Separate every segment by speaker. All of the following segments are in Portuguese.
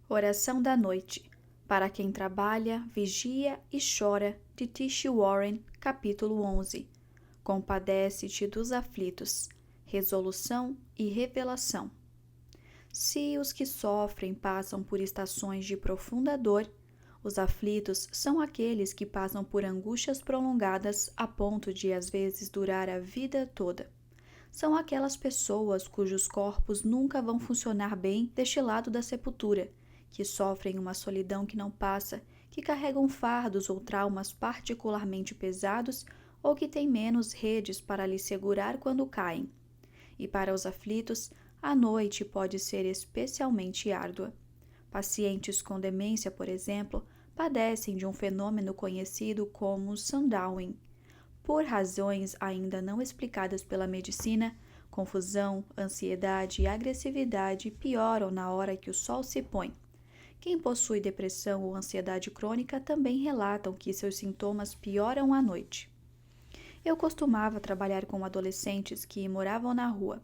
Speaker 1: Oração da Noite, para quem trabalha, vigia e chora, de T.C. Warren, capítulo 11. Compadece-te dos aflitos. Resolução e revelação. Se os que sofrem passam por estações de profunda dor, os aflitos são aqueles que passam por angústias prolongadas a ponto de às vezes durar a vida toda. São aquelas pessoas cujos corpos nunca vão funcionar bem deste lado da sepultura, que sofrem uma solidão que não passa, que carregam fardos ou traumas particularmente pesados ou que têm menos redes para lhes segurar quando caem. E para os aflitos, a noite pode ser especialmente árdua. Pacientes com demência, por exemplo, padecem de um fenômeno conhecido como sundowning. Por razões ainda não explicadas pela medicina, confusão, ansiedade e agressividade pioram na hora que o sol se põe. Quem possui depressão ou ansiedade crônica também relatam que seus sintomas pioram à noite. Eu costumava trabalhar com adolescentes que moravam na rua.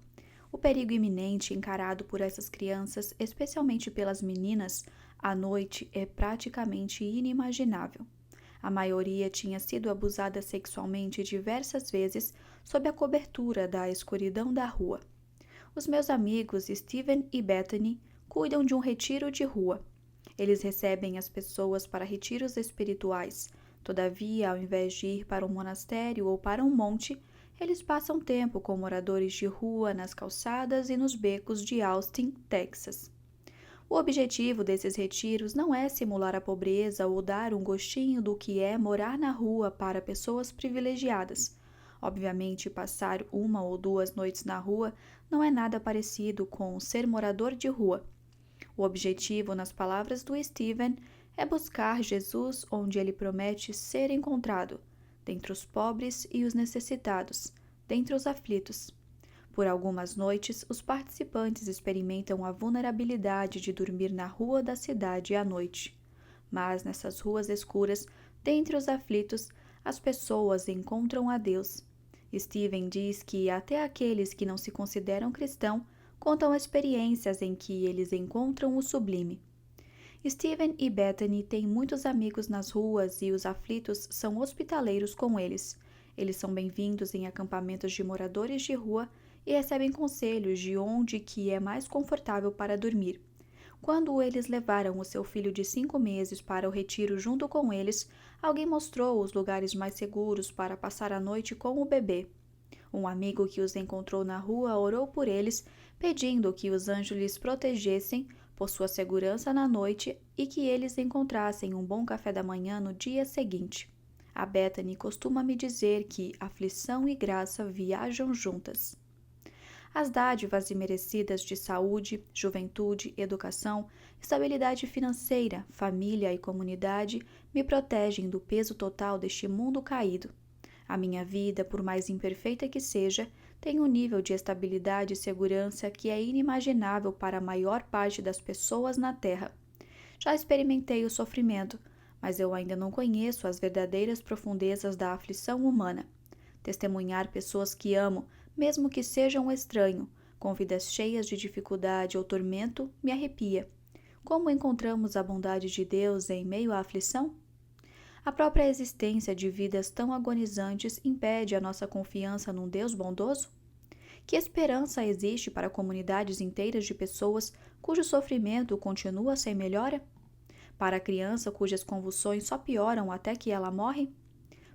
Speaker 1: O perigo iminente encarado por essas crianças, especialmente pelas meninas, à noite é praticamente inimaginável. A maioria tinha sido abusada sexualmente diversas vezes sob a cobertura da escuridão da rua. Os meus amigos Steven e Bethany cuidam de um retiro de rua. Eles recebem as pessoas para retiros espirituais. Todavia, ao invés de ir para um monastério ou para um monte, eles passam tempo com moradores de rua nas calçadas e nos becos de Austin, Texas. O objetivo desses retiros não é simular a pobreza ou dar um gostinho do que é morar na rua para pessoas privilegiadas. Obviamente, passar 1 ou 2 noites na rua não é nada parecido com ser morador de rua. O objetivo, nas palavras do Steven, é buscar Jesus onde ele promete ser encontrado, dentre os pobres e os necessitados, dentre os aflitos. Por algumas noites, os participantes experimentam a vulnerabilidade de dormir na rua da cidade à noite. Mas nessas ruas escuras, dentre os aflitos, as pessoas encontram a Deus. Steven diz que até aqueles que não se consideram cristãos contam experiências em que eles encontram o sublime. Steven e Bethany têm muitos amigos nas ruas e os aflitos são hospitaleiros com eles. Eles são bem-vindos em acampamentos de moradores de rua e recebem conselhos de onde que é mais confortável para dormir. Quando eles levaram o seu filho de 5 meses para o retiro junto com eles, alguém mostrou os lugares mais seguros para passar a noite com o bebê. Um amigo que os encontrou na rua orou por eles, pedindo que os anjos lhes protegessem por sua segurança na noite e que eles encontrassem um bom café da manhã no dia seguinte. A Bethany costuma me dizer que aflição e graça viajam juntas. As dádivas imerecidas de saúde, juventude, educação, estabilidade financeira, família e comunidade me protegem do peso total deste mundo caído. A minha vida, por mais imperfeita que seja, tem um nível de estabilidade e segurança que é inimaginável para a maior parte das pessoas na Terra. Já experimentei o sofrimento, mas eu ainda não conheço as verdadeiras profundezas da aflição humana. Testemunhar pessoas que amo, mesmo que sejam um estranho, com vidas cheias de dificuldade ou tormento, me arrepia. Como encontramos a bondade de Deus em meio à aflição? A própria existência de vidas tão agonizantes impede a nossa confiança num Deus bondoso? Que esperança existe para comunidades inteiras de pessoas cujo sofrimento continua sem melhora? Para a criança cujas convulsões só pioram até que ela morre?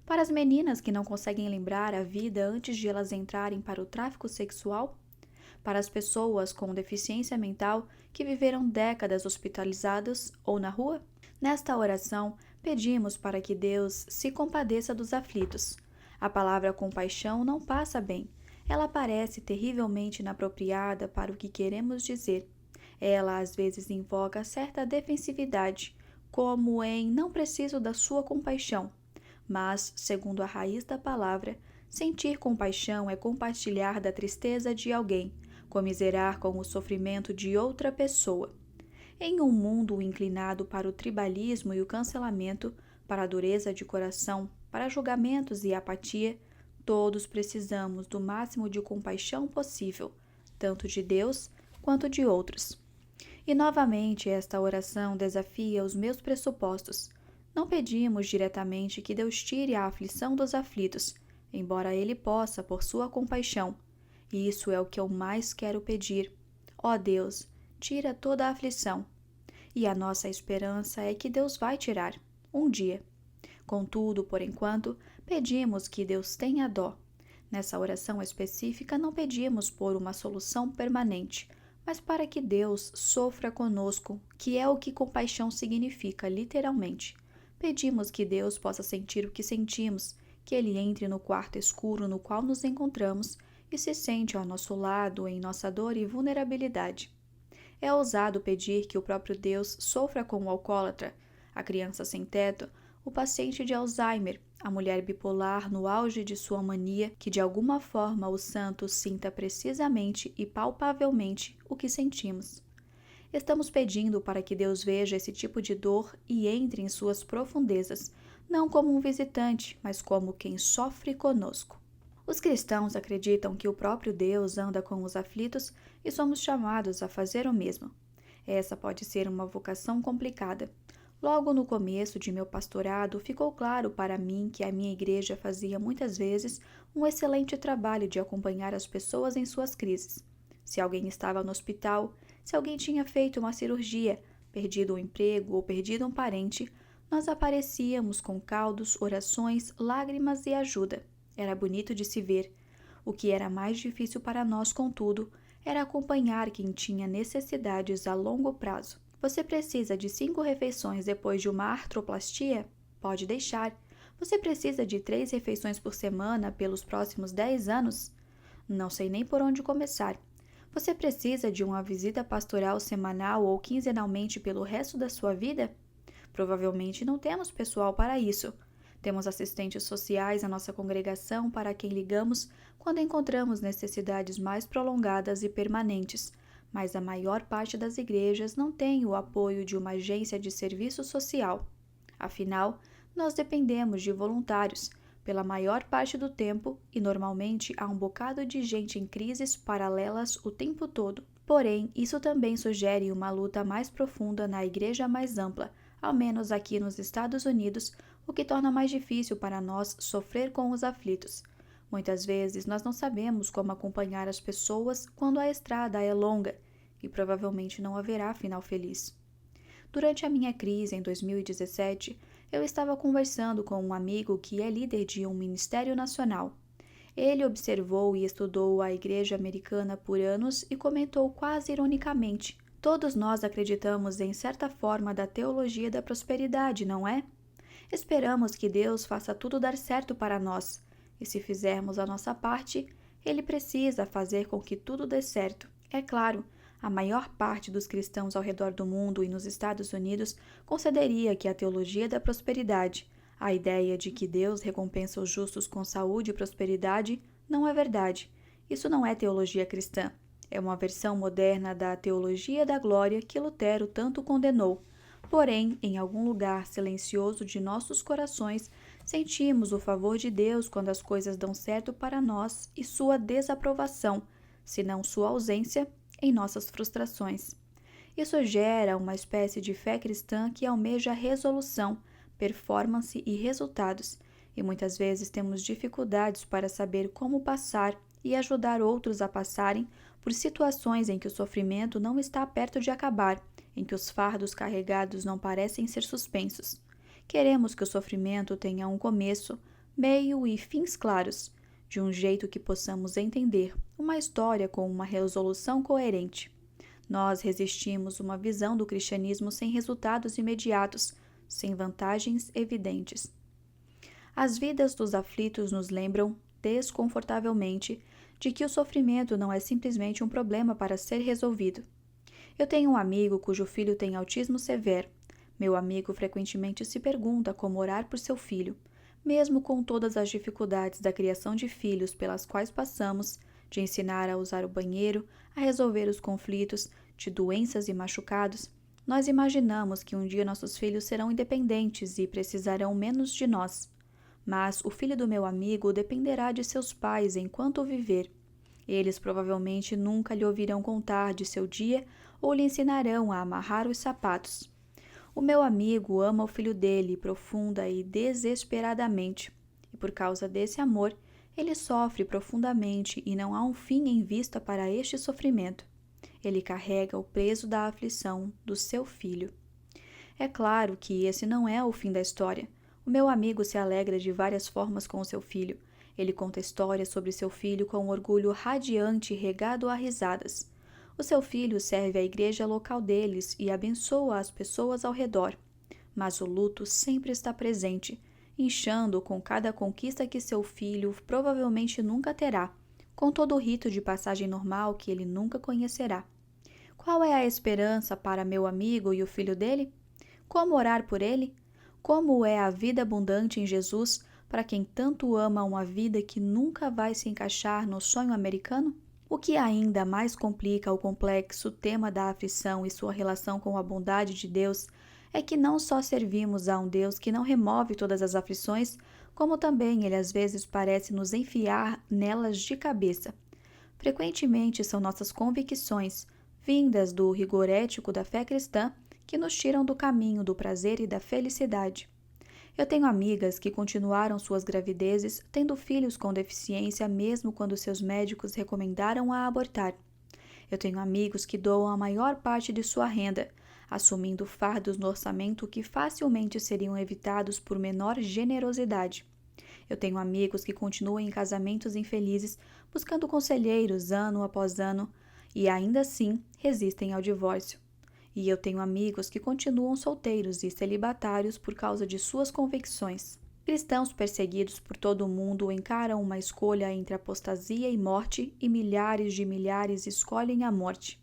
Speaker 1: Para as meninas que não conseguem lembrar a vida antes de elas entrarem para o tráfico sexual? Para as pessoas com deficiência mental que viveram décadas hospitalizadas ou na rua? Nesta oração, pedimos para que Deus se compadeça dos aflitos. A palavra compaixão não passa bem. Ela parece terrivelmente inapropriada para o que queremos dizer. Ela às vezes invoca certa defensividade, como em não preciso da sua compaixão. Mas, segundo a raiz da palavra, sentir compaixão é compartilhar da tristeza de alguém, comiserar com o sofrimento de outra pessoa. Em um mundo inclinado para o tribalismo e o cancelamento, para a dureza de coração, para julgamentos e apatia, todos precisamos do máximo de compaixão possível, tanto de Deus quanto de outros. E novamente esta oração desafia os meus pressupostos. Não pedimos diretamente que Deus tire a aflição dos aflitos, embora Ele possa por sua compaixão. E isso é o que eu mais quero pedir. Ó Deus, tira toda a aflição. E a nossa esperança é que Deus vai tirar, um dia. Contudo, por enquanto, pedimos que Deus tenha dó. Nessa oração específica, não pedimos por uma solução permanente, mas para que Deus sofra conosco, que é o que compaixão significa, literalmente. Pedimos que Deus possa sentir o que sentimos, que Ele entre no quarto escuro no qual nos encontramos e se sente ao nosso lado em nossa dor e vulnerabilidade. É ousado pedir que o próprio Deus sofra com o alcoólatra, a criança sem teto, o paciente de Alzheimer, a mulher bipolar no auge de sua mania, que de alguma forma o santo sinta precisamente e palpavelmente o que sentimos. Estamos pedindo para que Deus veja esse tipo de dor e entre em suas profundezas, não como um visitante, mas como quem sofre conosco. Os cristãos acreditam que o próprio Deus anda com os aflitos e somos chamados a fazer o mesmo. Essa pode ser uma vocação complicada. Logo no começo de meu pastorado, ficou claro para mim que a minha igreja fazia muitas vezes um excelente trabalho de acompanhar as pessoas em suas crises. Se alguém estava no hospital, se alguém tinha feito uma cirurgia, perdido um emprego ou perdido um parente, nós aparecíamos com caldos, orações, lágrimas e ajuda. Era bonito de se ver. O que era mais difícil para nós, contudo, era acompanhar quem tinha necessidades a longo prazo. Você precisa de 5 refeições depois de uma artroplastia? Pode deixar. Você precisa de 3 refeições por semana pelos próximos 10 anos? Não sei nem por onde começar. Você precisa de uma visita pastoral semanal ou quinzenalmente pelo resto da sua vida? Provavelmente não temos pessoal para isso. Temos assistentes sociais na nossa congregação para quem ligamos quando encontramos necessidades mais prolongadas e permanentes, mas a maior parte das igrejas não tem o apoio de uma agência de serviço social. Afinal, nós dependemos de voluntários, pela maior parte do tempo, e normalmente há um bocado de gente em crises paralelas o tempo todo. Porém, isso também sugere uma luta mais profunda na igreja mais ampla, ao menos aqui nos Estados Unidos, o que torna mais difícil para nós sofrer com os aflitos. Muitas vezes nós não sabemos como acompanhar as pessoas quando a estrada é longa e provavelmente não haverá final feliz. Durante a minha crise em 2017, eu estava conversando com um amigo que é líder de um ministério nacional. Ele observou e estudou a igreja americana por anos e comentou quase ironicamente: todos nós acreditamos em certa forma da teologia da prosperidade, não é? Esperamos que Deus faça tudo dar certo para nós, e se fizermos a nossa parte, Ele precisa fazer com que tudo dê certo. É claro, a maior parte dos cristãos ao redor do mundo e nos Estados Unidos consideraria que a teologia da prosperidade, a ideia de que Deus recompensa os justos com saúde e prosperidade, não é verdade. Isso não é teologia cristã. É uma versão moderna da teologia da glória que Lutero tanto condenou. Porém, em algum lugar silencioso de nossos corações, sentimos o favor de Deus quando as coisas dão certo para nós e sua desaprovação, se não sua ausência, em nossas frustrações. Isso gera uma espécie de fé cristã que almeja resolução, performance e resultados, e muitas vezes temos dificuldades para saber como passar e ajudar outros a passarem por situações em que o sofrimento não está perto de acabar, em que os fardos carregados não parecem ser suspensos. Queremos que o sofrimento tenha um começo, meio e fins claros, de um jeito que possamos entender uma história com uma resolução coerente. Nós resistimos uma visão do cristianismo sem resultados imediatos, sem vantagens evidentes. As vidas dos aflitos nos lembram, desconfortavelmente, de que o sofrimento não é simplesmente um problema para ser resolvido. Eu tenho um amigo cujo filho tem autismo severo. Meu amigo frequentemente se pergunta como orar por seu filho, mesmo com todas as dificuldades da criação de filhos pelas quais passamos, de ensinar a usar o banheiro, a resolver os conflitos, de doenças e machucados. Nós imaginamos que um dia nossos filhos serão independentes e precisarão menos de nós. Mas o filho do meu amigo dependerá de seus pais enquanto viver. Eles provavelmente nunca lhe ouvirão contar de seu dia ou lhe ensinarão a amarrar os sapatos. O meu amigo ama o filho dele profunda e desesperadamente, e por causa desse amor, ele sofre profundamente e não há um fim em vista para este sofrimento. Ele carrega o peso da aflição do seu filho. É claro que esse não é o fim da história. O meu amigo se alegra de várias formas com o seu filho. Ele conta histórias sobre seu filho com um orgulho radiante e regado a risadas. O seu filho serve à igreja local deles e abençoa as pessoas ao redor. Mas o luto sempre está presente, inchando com cada conquista que seu filho provavelmente nunca terá, com todo o rito de passagem normal que ele nunca conhecerá. Qual é a esperança para meu amigo e o filho dele? Como orar por ele? Como é a vida abundante em Jesus para quem tanto ama uma vida que nunca vai se encaixar no sonho americano? O que ainda mais complica o complexo tema da aflição e sua relação com a bondade de Deus é que não só servimos a um Deus que não remove todas as aflições, como também ele às vezes parece nos enfiar nelas de cabeça. Frequentemente são nossas convicções, vindas do rigor ético da fé cristã, que nos tiram do caminho do prazer e da felicidade. Eu tenho amigas que continuaram suas gravidezes tendo filhos com deficiência mesmo quando seus médicos recomendaram a abortar. Eu tenho amigos que doam a maior parte de sua renda, assumindo fardos no orçamento que facilmente seriam evitados por menor generosidade. Eu tenho amigos que continuam em casamentos infelizes, buscando conselheiros ano após ano, e ainda assim resistem ao divórcio. E eu tenho amigos que continuam solteiros e celibatários por causa de suas convicções. Cristãos perseguidos por todo o mundo encaram uma escolha entre apostasia e morte e milhares escolhem a morte.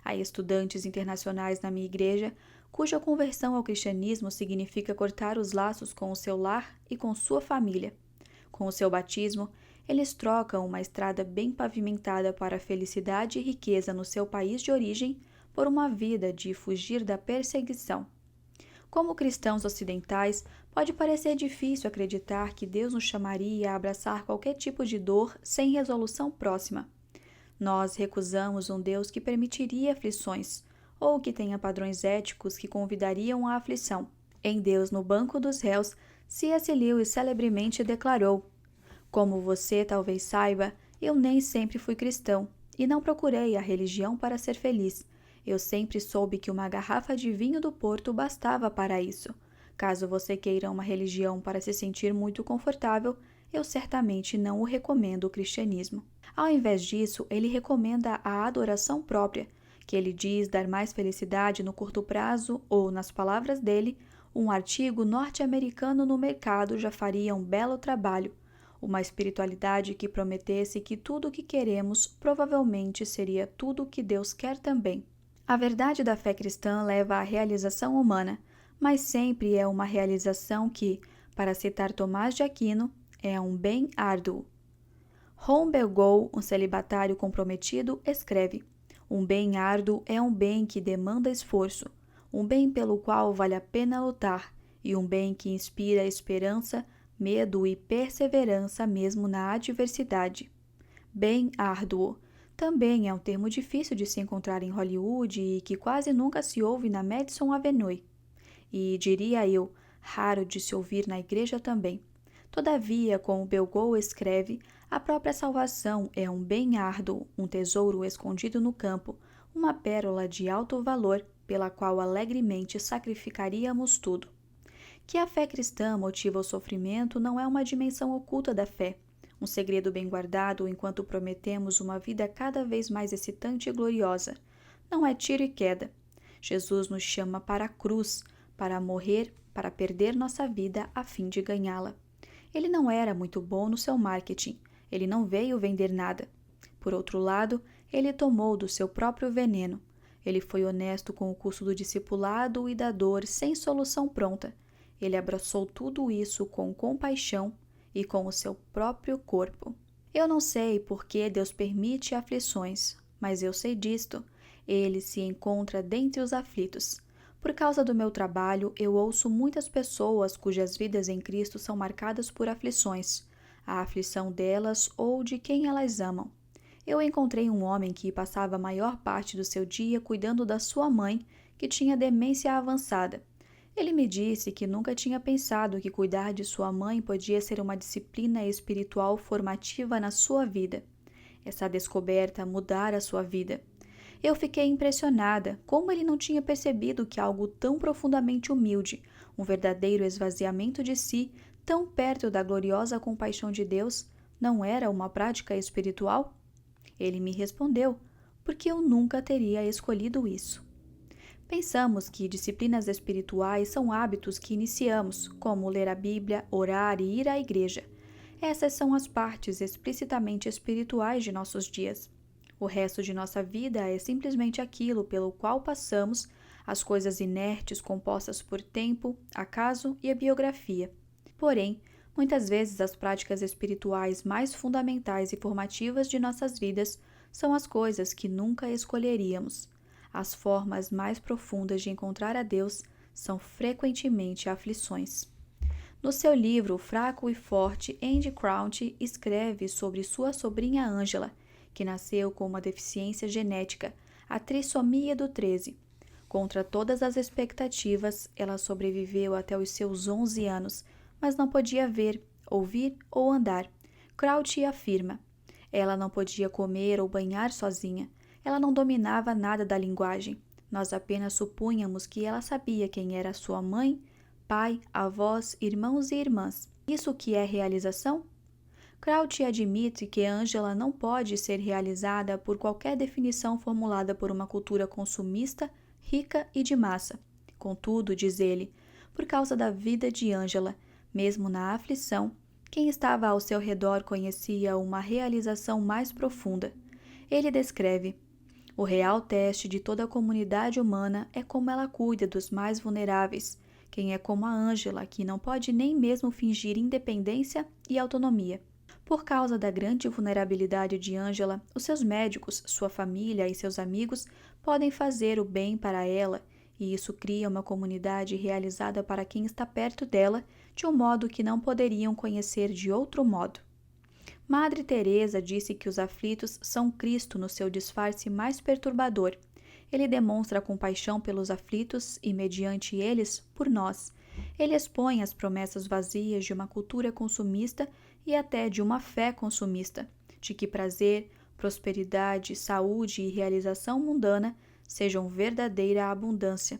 Speaker 1: Há estudantes internacionais na minha igreja cuja conversão ao cristianismo significa cortar os laços com o seu lar e com sua família. Com o seu batismo, eles trocam uma estrada bem pavimentada para a felicidade e riqueza no seu país de origem por uma vida de fugir da perseguição. Como cristãos ocidentais, pode parecer difícil acreditar que Deus nos chamaria a abraçar qualquer tipo de dor sem resolução próxima. Nós recusamos um Deus que permitiria aflições, ou que tenha padrões éticos que convidariam à aflição. Em Deus no Banco dos Réus, C.S. Lewis celebremente declarou: "Como você talvez saiba, eu nem sempre fui cristão, e não procurei a religião para ser feliz. Eu sempre soube que uma garrafa de vinho do Porto bastava para isso. Caso você queira uma religião para se sentir muito confortável, eu certamente não o recomendo o cristianismo." Ao invés disso, ele recomenda a adoração própria, que ele diz dar mais felicidade no curto prazo ou, nas palavras dele, um artigo norte-americano no mercado já faria um belo trabalho. Uma espiritualidade que prometesse que tudo o que queremos provavelmente seria tudo o que Deus quer também. A verdade da fé cristã leva à realização humana, mas sempre é uma realização que, para citar Tomás de Aquino, é um bem árduo. Humbergol, um celibatário comprometido, escreve: "Um bem árduo é um bem que demanda esforço, um bem pelo qual vale a pena lutar, e um bem que inspira esperança, medo e perseverança mesmo na adversidade." Bem árduo também é um termo difícil de se encontrar em Hollywood e que quase nunca se ouve na Madison Avenue. E, diria eu, raro de se ouvir na igreja também. Todavia, como Belgol escreve, a própria salvação é um bem árduo, um tesouro escondido no campo, uma pérola de alto valor pela qual alegremente sacrificaríamos tudo. Que a fé cristã motiva o sofrimento não é uma dimensão oculta da fé, um segredo bem guardado enquanto prometemos uma vida cada vez mais excitante e gloriosa. Não é tiro e queda. Jesus nos chama para a cruz, para morrer, para perder nossa vida a fim de ganhá-la. Ele não era muito bom no seu marketing, ele não veio vender nada. Por outro lado, ele tomou do seu próprio veneno. Ele foi honesto com o custo do discipulado e da dor sem solução pronta. Ele abraçou tudo isso com compaixão e com o seu próprio corpo. Eu não sei por que Deus permite aflições, mas eu sei disto: ele se encontra dentre os aflitos. Por causa do meu trabalho, eu ouço muitas pessoas cujas vidas em Cristo são marcadas por aflições, a aflição delas ou de quem elas amam. Eu encontrei um homem que passava a maior parte do seu dia cuidando da sua mãe, que tinha demência avançada. Ele me disse que nunca tinha pensado que cuidar de sua mãe podia ser uma disciplina espiritual formativa na sua vida. Essa descoberta mudara a sua vida. Eu fiquei impressionada como ele não tinha percebido que algo tão profundamente humilde, um verdadeiro esvaziamento de si, tão perto da gloriosa compaixão de Deus, não era uma prática espiritual? Ele me respondeu, porque eu nunca teria escolhido isso. Pensamos que disciplinas espirituais são hábitos que iniciamos, como ler a Bíblia, orar e ir à igreja. Essas são as partes explicitamente espirituais de nossos dias. O resto de nossa vida é simplesmente aquilo pelo qual passamos, as coisas inertes compostas por tempo, acaso e a biografia. Porém, muitas vezes as práticas espirituais mais fundamentais e formativas de nossas vidas são as coisas que nunca escolheríamos. As formas mais profundas de encontrar a Deus são frequentemente aflições. No seu livro Fraco e Forte, Andy Crouch escreve sobre sua sobrinha Angela, que nasceu com uma deficiência genética, a trissomia do 13. Contra todas as expectativas, ela sobreviveu até os seus 11 anos, mas não podia ver, ouvir ou andar. Crouch afirma: ela não podia comer ou banhar sozinha. Ela não dominava nada da linguagem. Nós apenas supunhamos que ela sabia quem era sua mãe, pai, avós, irmãos e irmãs. Isso que é realização? Crouch admite que Angela não pode ser realizada por qualquer definição formulada por uma cultura consumista, rica e de massa. Contudo, diz ele, por causa da vida de Angela, mesmo na aflição, quem estava ao seu redor conhecia uma realização mais profunda. Ele descreve: o real teste de toda a comunidade humana é como ela cuida dos mais vulneráveis, quem é como a Angela, que não pode nem mesmo fingir independência e autonomia. Por causa da grande vulnerabilidade de Angela, os seus médicos, sua família e seus amigos podem fazer o bem para ela, e isso cria uma comunidade realizada para quem está perto dela, de um modo que não poderiam conhecer de outro modo. Madre Teresa disse que os aflitos são Cristo no seu disfarce mais perturbador. Ele demonstra compaixão pelos aflitos e, mediante eles, por nós. Ele expõe as promessas vazias de uma cultura consumista e até de uma fé consumista, de que prazer, prosperidade, saúde e realização mundana sejam verdadeira abundância.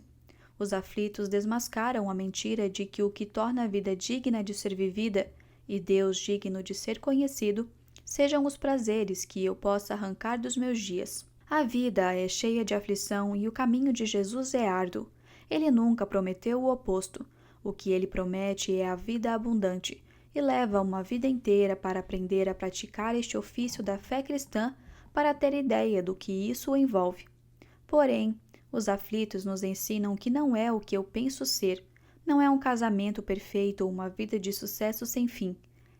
Speaker 1: Os aflitos desmascaram a mentira de que o que torna a vida digna de ser vivida e Deus digno de ser conhecido, sejam os prazeres que eu possa arrancar dos meus dias. A vida é cheia de aflição e o caminho de Jesus é árduo. Ele nunca prometeu o oposto. O que ele promete é a vida abundante e leva uma vida inteira para aprender a praticar este ofício da fé cristã para ter ideia do que isso envolve. Porém, os aflitos nos ensinam que não é o que eu penso ser. Não é um casamento perfeito ou uma vida de sucesso sem fim.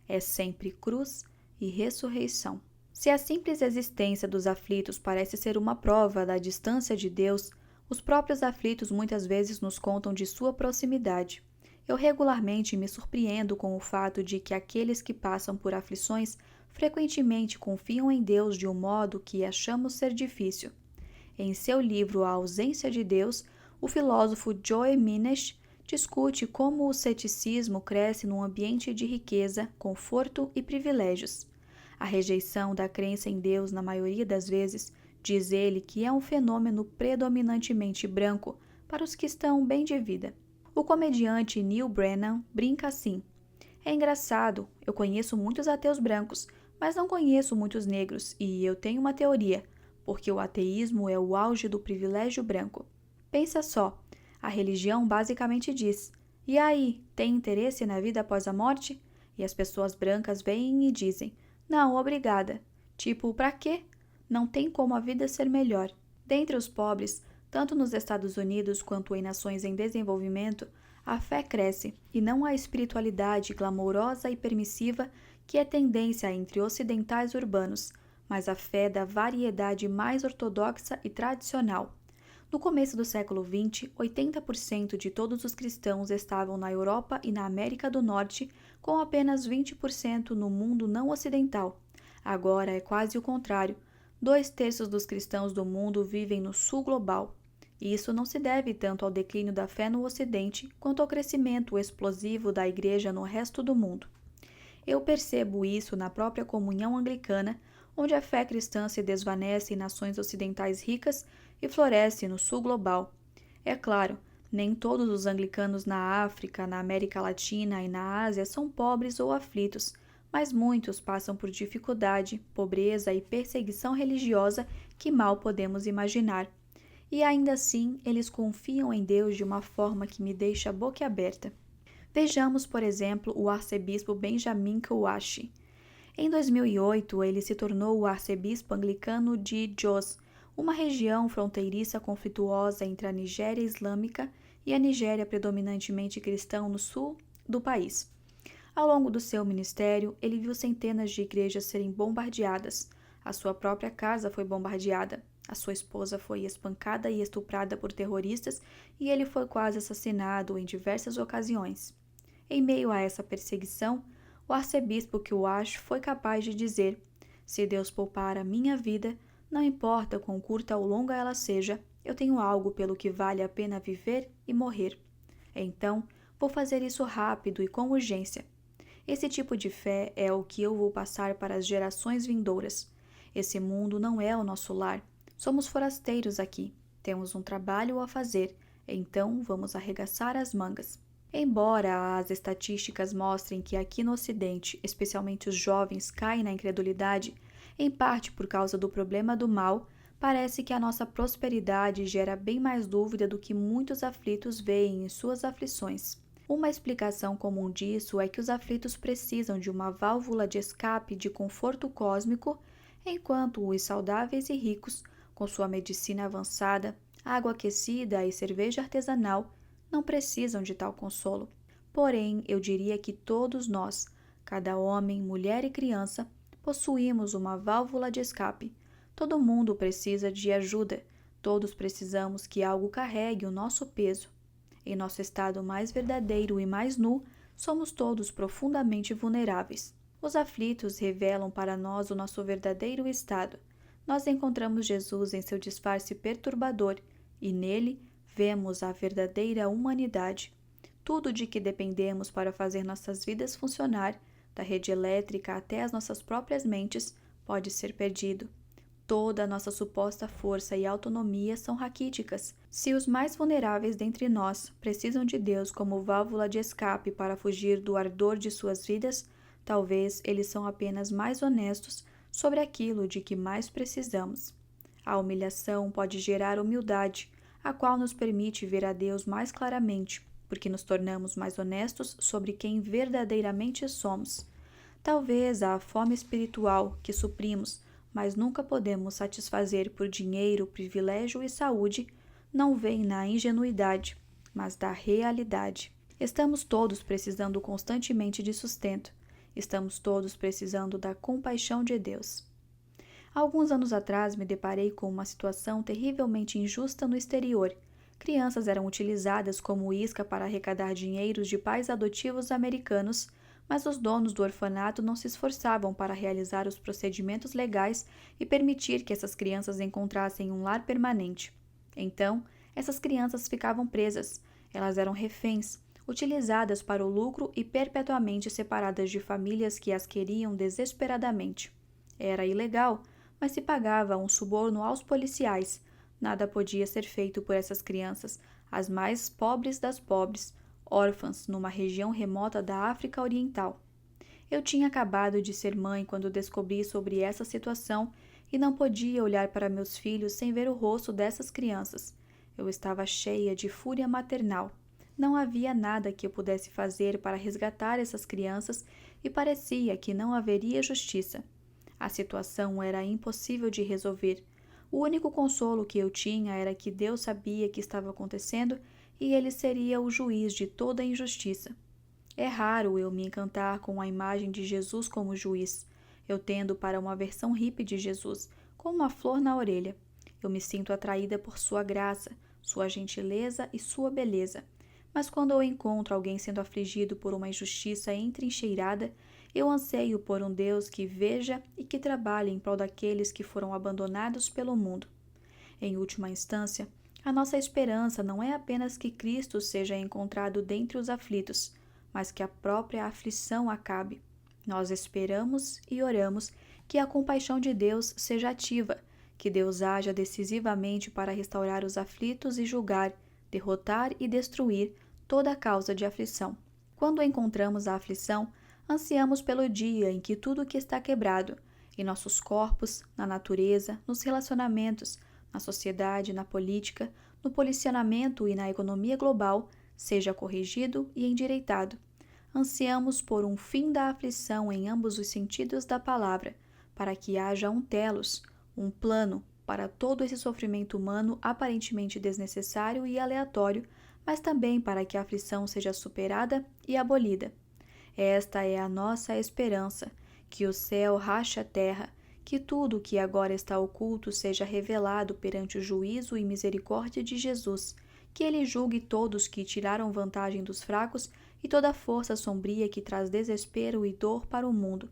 Speaker 1: É sempre cruz e ressurreição. Se a simples existência dos aflitos parece ser uma prova da distância de Deus, os próprios aflitos muitas vezes nos contam de sua proximidade. Eu regularmente me surpreendo com o fato de que aqueles que passam por aflições frequentemente confiam em Deus de um modo que achamos ser difícil. Em seu livro A Ausência de Deus, o filósofo Joe Menes discute como o ceticismo cresce num ambiente de riqueza, conforto e privilégios. A rejeição da crença em Deus, na maioria das vezes, diz ele que é um fenômeno predominantemente branco para os que estão bem de vida. O comediante Neil Brennan brinca assim: é engraçado, eu conheço muitos ateus brancos, mas não conheço muitos negros, e eu tenho uma teoria, porque o ateísmo é o auge do privilégio branco. Pensa só. A religião basicamente diz: e aí, tem interesse na vida após a morte? E as pessoas brancas vêm e dizem: não, obrigada. Tipo, pra quê? Não tem como a vida ser melhor. Dentre os pobres, tanto nos Estados Unidos quanto em nações em desenvolvimento, a fé cresce e não a espiritualidade glamourosa e permissiva que é tendência entre ocidentais urbanos, mas a fé da variedade mais ortodoxa e tradicional. No começo do século XX, 80% de todos os cristãos estavam na Europa e na América do Norte, com apenas 20% no mundo não ocidental. Agora é quase o contrário. 2/3 dos cristãos do mundo vivem no sul global. E isso não se deve tanto ao declínio da fé no Ocidente, quanto ao crescimento explosivo da Igreja no resto do mundo. Eu percebo isso na própria comunhão anglicana, onde a fé cristã se desvanece em nações ocidentais ricas e floresce no sul global. É claro, nem todos os anglicanos na África, na América Latina e na Ásia são pobres ou aflitos, mas muitos passam por dificuldade, pobreza e perseguição religiosa que mal podemos imaginar. E ainda assim, eles confiam em Deus de uma forma que me deixa boquiaberta. Vejamos, por exemplo, o arcebispo Benjamin Kouachi. Em 2008, ele se tornou o arcebispo anglicano de Jos, uma região fronteiriça conflituosa entre a Nigéria Islâmica e a Nigéria predominantemente cristã no sul do país. Ao longo do seu ministério, ele viu centenas de igrejas serem bombardeadas. A sua própria casa foi bombardeada. A sua esposa foi espancada e estuprada por terroristas e ele foi quase assassinado em diversas ocasiões. Em meio a essa perseguição, o arcebispo Kouachi foi capaz de dizer: se Deus poupar a minha vida, não importa quão curta ou longa ela seja, eu tenho algo pelo que vale a pena viver e morrer. Então, vou fazer isso rápido e com urgência. Esse tipo de fé é o que eu vou passar para as gerações vindouras. Esse mundo não é o nosso lar. Somos forasteiros aqui. Temos um trabalho a fazer, então vamos arregaçar as mangas. Embora as estatísticas mostrem que aqui no Ocidente, especialmente os jovens, caem na incredulidade, em parte por causa do problema do mal, parece que a nossa prosperidade gera bem mais dúvida do que muitos aflitos veem em suas aflições. Uma explicação comum disso é que os aflitos precisam de uma válvula de escape de conforto cósmico, enquanto os saudáveis e ricos, com sua medicina avançada, água aquecida e cerveja artesanal, não precisam de tal consolo. Porém, eu diria que todos nós, cada homem, mulher e criança, possuímos uma válvula de escape. Todo mundo precisa de ajuda. Todos precisamos que algo carregue o nosso peso. Em nosso estado mais verdadeiro e mais nu, somos todos profundamente vulneráveis. Os aflitos revelam para nós o nosso verdadeiro estado. Nós encontramos Jesus em seu disfarce perturbador e nele vemos a verdadeira humanidade. Tudo de que dependemos para fazer nossas vidas funcionar, da rede elétrica até as nossas próprias mentes, pode ser perdido. Toda a nossa suposta força e autonomia são raquíticas. Se os mais vulneráveis dentre nós precisam de Deus como válvula de escape para fugir do ardor de suas vidas, talvez eles são apenas mais honestos sobre aquilo de que mais precisamos. A humilhação pode gerar humildade, a qual nos permite ver a Deus mais claramente, porque nos tornamos mais honestos sobre quem verdadeiramente somos. Talvez a fome espiritual que suprimos, mas nunca podemos satisfazer por dinheiro, privilégio e saúde, não vem na ingenuidade, mas da realidade. Estamos todos precisando constantemente de sustento. Estamos todos precisando da compaixão de Deus. Alguns anos atrás me deparei com uma situação terrivelmente injusta no exterior. Crianças eram utilizadas como isca para arrecadar dinheiros de pais adotivos americanos, mas os donos do orfanato não se esforçavam para realizar os procedimentos legais e permitir que essas crianças encontrassem um lar permanente. Então, essas crianças ficavam presas. Elas eram reféns, utilizadas para o lucro e perpetuamente separadas de famílias que as queriam desesperadamente. Era ilegal, mas se pagava um suborno aos policiais. Nada podia ser feito por essas crianças, as mais pobres das pobres, órfãs numa região remota da África Oriental. Eu tinha acabado de ser mãe quando descobri sobre essa situação e não podia olhar para meus filhos sem ver o rosto dessas crianças. Eu estava cheia de fúria maternal. Não havia nada que eu pudesse fazer para resgatar essas crianças e parecia que não haveria justiça. A situação era impossível de resolver. O único consolo que eu tinha era que Deus sabia o que estava acontecendo e Ele seria o juiz de toda a injustiça. É raro eu me encantar com a imagem de Jesus como juiz. Eu tendo para uma versão hippie de Jesus, com uma flor na orelha. Eu me sinto atraída por sua graça, sua gentileza e sua beleza. Mas quando eu encontro alguém sendo afligido por uma injustiça entrincheirada, Eu anseio por um Deus que veja e que trabalhe em prol daqueles que foram abandonados pelo mundo. Em última instância, a nossa esperança não é apenas que Cristo seja encontrado dentre os aflitos, mas que a própria aflição acabe. Nós esperamos e oramos que a compaixão de Deus seja ativa, que Deus haja decisivamente para restaurar os aflitos e julgar, derrotar e destruir toda a causa de aflição. Quando encontramos a aflição, ansiamos pelo dia em que tudo que está quebrado, em nossos corpos, na natureza, nos relacionamentos, na sociedade, na política, no policionamento e na economia global, seja corrigido e endireitado. Ansiamos por um fim da aflição em ambos os sentidos da palavra, para que haja um telos, um plano para todo esse sofrimento humano aparentemente desnecessário e aleatório, mas também para que a aflição seja superada e abolida. Esta é a nossa esperança, que o céu rache a terra, que tudo o que agora está oculto seja revelado perante o juízo e misericórdia de Jesus, que ele julgue todos que tiraram vantagem dos fracos e toda a força sombria que traz desespero e dor para o mundo.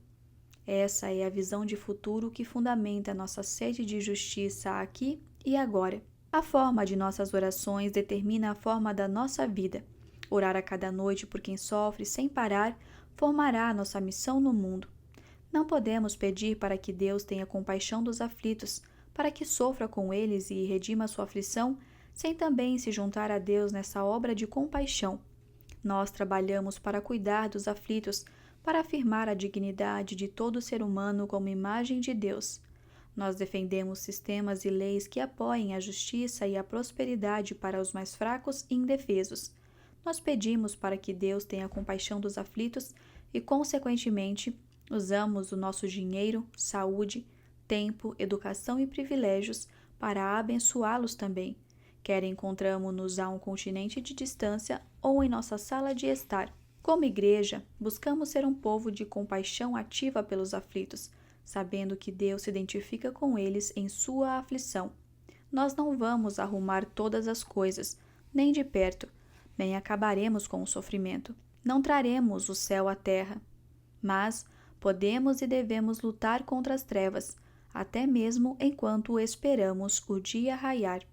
Speaker 1: Essa é a visão de futuro que fundamenta nossa sede de justiça aqui e agora. A forma de nossas orações determina a forma da nossa vida. Orar a cada noite por quem sofre sem parar formará a nossa missão no mundo. Não podemos pedir para que Deus tenha compaixão dos aflitos, para que sofra com eles e redima sua aflição, sem também se juntar a Deus nessa obra de compaixão. Nós trabalhamos para cuidar dos aflitos, para afirmar a dignidade de todo ser humano como imagem de Deus. Nós defendemos sistemas e leis que apoiem a justiça e a prosperidade para os mais fracos e indefesos. Nós pedimos para que Deus tenha compaixão dos aflitos e, consequentemente, usamos o nosso dinheiro, saúde, tempo, educação e privilégios para abençoá-los também, quer encontramo-nos a um continente de distância ou em nossa sala de estar. Como igreja, buscamos ser um povo de compaixão ativa pelos aflitos, sabendo que Deus se identifica com eles em sua aflição. Nós não vamos arrumar todas as coisas, nem de perto, nem acabaremos com o sofrimento. Não traremos o céu à terra, mas podemos e devemos lutar contra as trevas, até mesmo enquanto esperamos o dia raiar.